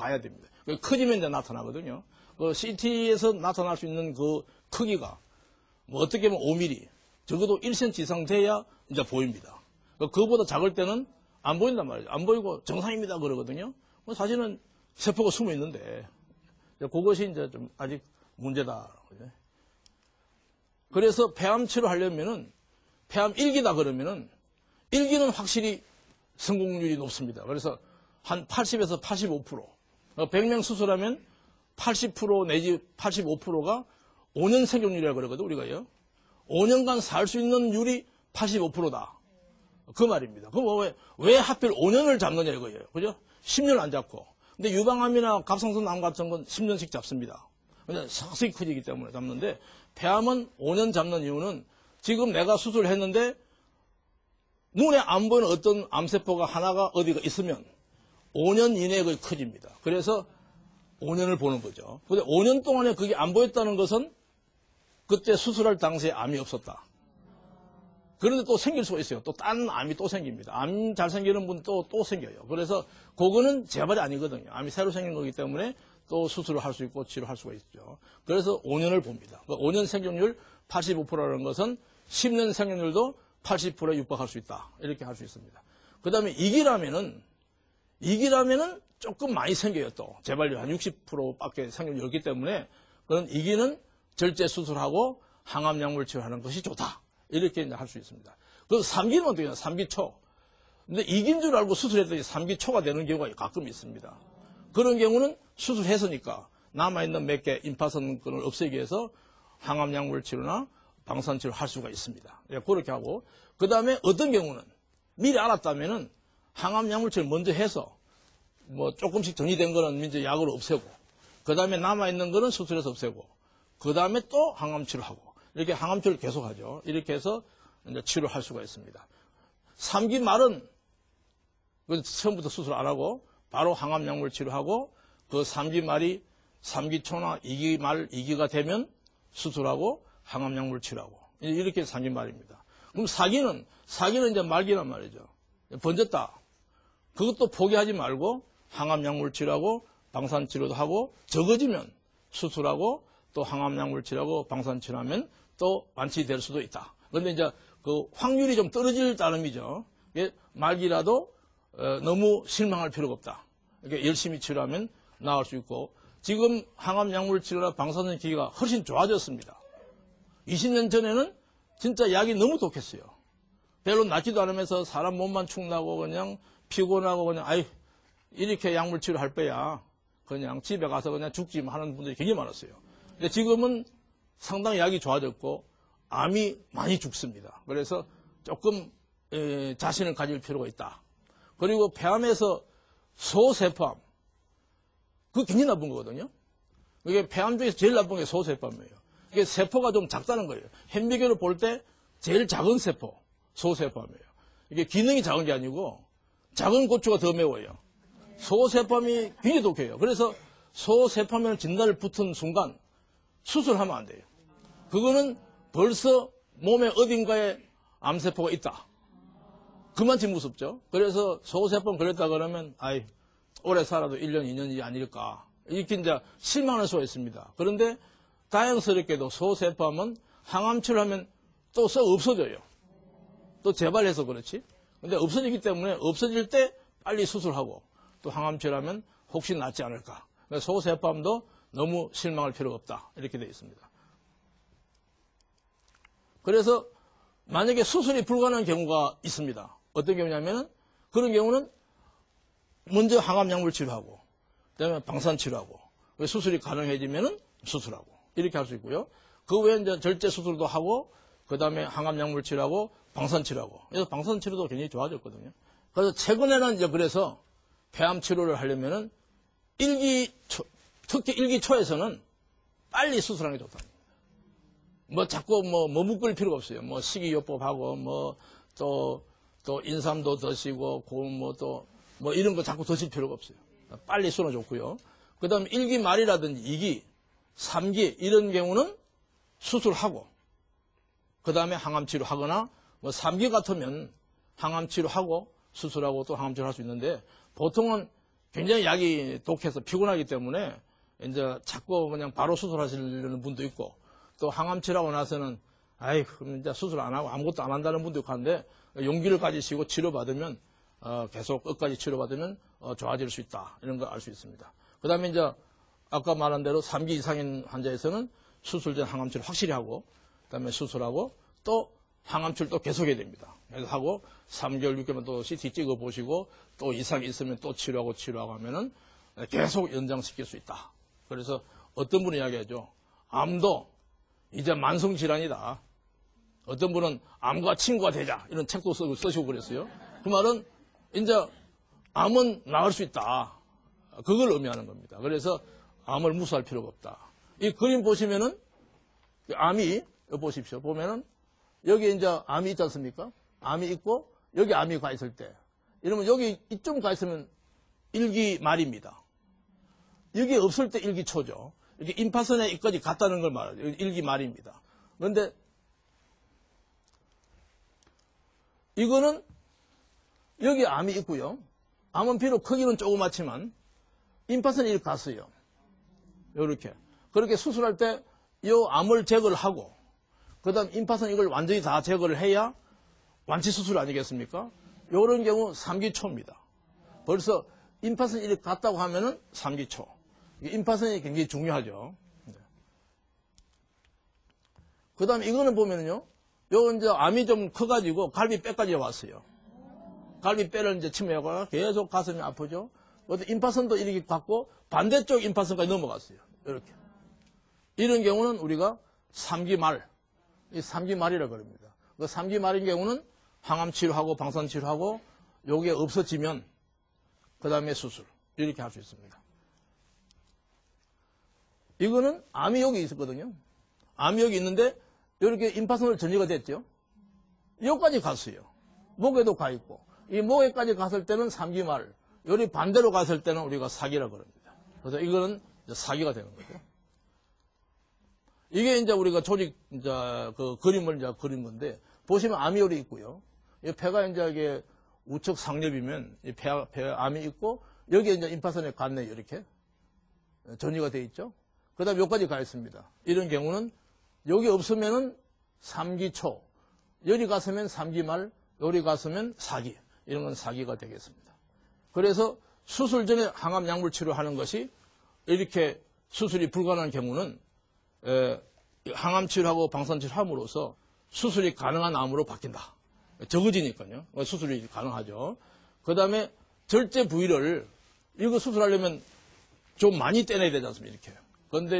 봐야 됩니다. 커지면 이제 나타나거든요. 그 CT에서 나타날 수 있는 그 크기가 뭐 어떻게 보면 5mm, 적어도 1cm 이상 돼야 이제 보입니다. 그거보다 작을 때는 안 보인단 말이죠. 안 보이고 정상입니다 그러거든요. 사실은 세포가 숨어 있는데 그것이 이제 좀 아직 문제다. 그래서 폐암 치료하려면은 폐암 1기다 그러면은 1기는 확실히 성공률이 높습니다. 그래서 한 80에서 85%. 100명 수술하면 80% 내지 85%가 5년 생존율이라고 그러거든요, 우리가요. 5년간 살 수 있는 율이 85%다. 그 말입니다. 그럼 왜 하필 5년을 잡느냐 이거예요. 그죠? 10년 안 잡고. 근데 유방암이나 갑상선 암 같은 건 10년씩 잡습니다. 그냥 서서히 커지기 때문에 잡는데 폐암은 5년 잡는 이유는 지금 내가 수술했는데 눈에 안 보이는 어떤 암세포가 하나가 어디가 있으면 5년 이내에 거의 커집니다. 그래서 5년을 보는 거죠. 근데 5년 동안에 그게 안 보였다는 것은 그때 수술할 당시에 암이 없었다. 그런데 또 생길 수가 있어요. 또 딴 암이 또 생깁니다. 암 잘 생기는 분 또 생겨요. 그래서 그거는 재발이 아니거든요. 암이 새로 생긴 거기 때문에 또 수술을 할 수 있고 치료할 수가 있죠. 그래서 5년을 봅니다. 5년 생존율 85%라는 것은 10년 생존율도 80%에 육박할 수 있다. 이렇게 할 수 있습니다. 그 다음에 2기라면은 조금 많이 생겨요. 또 재발률 한 60%밖에 생존율이 없기 때문에 그런 2기는 절제 수술하고 항암 약물 치료하는 것이 좋다. 이렇게 이제 할 수 있습니다. 그리고 3기는 어떻게 해요? 3기 초. 근데 2기인 줄 알고 수술했더니 3기 초가 되는 경우가 가끔 있습니다. 그런 경우는 수술했으니까 남아있는 몇 개 임파선근을 없애기 위해서 항암 약물 치료나 방사선 치료를 할 수가 있습니다. 예, 그렇게 하고 그 다음에 어떤 경우는 미리 알았다면은 항암 약물 치료를 먼저 해서 뭐 조금씩 정리된 거는 이제 약으로 없애고 그 다음에 남아있는 거는 수술해서 없애고 그 다음에 또 항암 치료하고 이렇게 항암 치료를 계속하죠. 이렇게 해서 이제 치료할 수가 있습니다. 3기 말은 처음부터 수술 안 하고 바로 항암 약물 치료하고 그 3기 말이 3기 초나 2기 말 2기가 되면 수술하고 항암 약물 치료하고 이렇게 3기 말입니다. 그럼 4기는 이제 말기란 말이죠. 번졌다. 그것도 포기하지 말고 항암 약물 치료하고 방사선 치료도 하고 적어지면 수술하고 또 항암 약물 치료하고 방사선 치료하면 또 완치될 수도 있다. 그런데 이제 그 확률이 좀 떨어질 따름이죠. 말기라도 너무 실망할 필요가 없다. 이렇게 열심히 치료하면 나을 수 있고 지금 항암 약물 치료나 방사선 기기가 훨씬 좋아졌습니다. 20년 전에는 진짜 약이 너무 독했어요. 별로 낫지도 않으면서 사람 몸만 축나고 그냥 피곤하고 그냥 이렇게 약물 치료할 거야. 그냥 집에 가서 그냥 죽지 하는 분들이 굉장히 많았어요. 근데 지금은 상당히 약이 좋아졌고 암이 많이 죽습니다. 그래서 조금 자신을 가질 필요가 있다. 그리고 폐암에서 소세포암 그게 굉장히 나쁜 거거든요. 이게 폐암 중에서 제일 나쁜 게 소세포암이에요. 이게 세포가 좀 작다는 거예요. 현미경을 볼 때 제일 작은 세포 소세포암이에요. 이게 기능이 작은 게 아니고 작은 고추가 더 매워요. 소세포암이 굉장히 독해요. 그래서 소세포암 진단을 붙은 순간 수술하면 안 돼요. 그거는 벌써 몸에 어딘가에 암세포가 있다. 그만치 무섭죠. 그래서 소세포암 걸렸다 그러면 오래 살아도 1년, 2년이 아닐까. 이렇게 이제 실망할 수가 있습니다. 그런데 다행스럽게도 소세포암은 항암 치료하면 또 썩 없어져요. 또 재발해서 그렇지. 근데 없어지기 때문에 없어질 때 빨리 수술하고 또 항암 치료하면 혹시 낫지 않을까. 소세포암도 너무 실망할 필요가 없다. 이렇게 되어 있습니다. 그래서 만약에 수술이 불가능한 경우가 있습니다. 어떤 경우냐면 그런 경우는 먼저 항암 약물 치료하고 그다음에 방사선 치료하고 수술이 가능해지면 수술하고 이렇게 할 수 있고요. 그 외에 이제 절제 수술도 하고 그다음에 항암 약물 치료하고 방사선 치료하고 그래서 방사선 치료도 굉장히 좋아졌거든요. 그래서 최근에는 이제 그래서 폐암 치료를 하려면은 특히 1기 초에서는 빨리 수술하는 게 좋다. 뭐 자꾸 뭐 묶을 필요가 없어요. 뭐 식이요법하고 뭐 또 인삼도 드시고 뭐 이런 거 자꾸 드실 필요가 없어요. 빨리 수술은 좋고요. 그다음에 1기 말이라든지 2기, 3기 이런 경우는 수술하고 그다음에 항암 치료하거나 뭐 3기 같으면 항암 치료하고 수술하고 또 항암 치료할 수 있는데 보통은 굉장히 약이 독해서 피곤하기 때문에 이제 자꾸 그냥 바로 수술하시려는 분도 있고, 또 항암치료하고 나서는 아이 그럼 이제 수술 안 하고 아무것도 안 한다는 분도 있고 한데, 용기를 가지시고 치료받으면 계속 끝까지 치료받으면 좋아질 수 있다, 이런 걸 알 수 있습니다. 그 다음에 이제 아까 말한 대로 3기 이상인 환자에서는 수술 전 항암치료 확실히 하고, 그 다음에 수술하고 또 항암치료 또 계속해야 됩니다. 그래서 하고 3개월, 6개월만 또 CT 찍어 보시고 또 이상이 있으면 또 치료하고 하면은 계속 연장시킬 수 있다. 그래서 어떤 분은 이야기하죠. 암도 이제 만성질환이다. 어떤 분은 암과 친구가 되자, 이런 책도 쓰시고 그랬어요. 그 말은 이제 암은 나을 수 있다. 그걸 의미하는 겁니다. 그래서 암을 무시할 필요가 없다. 이 그림 보시면은 암이, 여기 보십시오. 보면은 여기 이제 암이 있지 않습니까? 암이 있고 여기 암이 가 있을 때, 이러면 여기 이쯤 가 있으면 1기 말입니다. 여기 없을 때 1기 초죠. 이렇게 임파선에 여기까지 갔다는 걸 말하죠. 1기 말입니다. 그런데 이거는 여기 암이 있고요. 암은 비록 크기는 조그맣지만 임파선이 이렇게 갔어요. 이렇게. 그렇게 수술할 때 이 암을 제거를 하고, 그 다음 임파선 이걸 완전히 다 제거를 해야 완치 수술 아니겠습니까? 이런 경우 3기 초입니다. 벌써 임파선이 이렇게 갔다고 하면은 3기 초. 임파선이 굉장히 중요하죠. 그 다음에 이거는 보면은요, 요 이제 암이 좀 커가지고 갈비뼈까지 왔어요. 갈비뼈를 이제 침해하고 계속 가슴이 아프죠. 임파선도 이렇게 갔고 반대쪽 임파선까지 넘어갔어요. 이렇게. 이런 경우는 우리가 3기 말, 이 3기 말이라고 그럽니다. 그 3기 말인 경우는 항암 치료하고 방사선 치료하고 요게 없어지면 그 다음에 수술, 이렇게 할 수 있습니다. 이거는 암이 여기 있었거든요. 암이 여기 있는데 이렇게 임파선으로 전이가 됐죠. 여기까지 갔어요. 목에도 가 있고, 이 목에까지 갔을 때는 3기 말, 여기 반대로 갔을 때는 우리가 4기라고 그럽니다. 그래서 이거는 이제 4기가 되는 거죠. 이게 이제 우리가 조직 이제 그 그림을 이제 그린 건데, 보시면 암이 여기 있고요. 이 폐가 이제 이게 우측 상엽이면 이 폐 암이 있고, 여기에 이제 임파선에 갔네요. 이렇게 전이가 돼 있죠. 그 다음에 여기까지 가 있습니다. 이런 경우는 여기 없으면은 3기 초, 여기 갔으면 3기 말, 여기 갔으면 4기, 이런 건 4기가 되겠습니다. 그래서 수술 전에 항암 약물 치료하는 것이 이렇게 수술이 불가능한 경우는 항암 치료하고 방사선 치료함으로써 수술이 가능한 암으로 바뀐다. 적어지니까요. 수술이 가능하죠. 그 다음에 절제 부위를 이거 수술하려면 좀 많이 떼내야 되지 않습니까? 이렇게. 그런데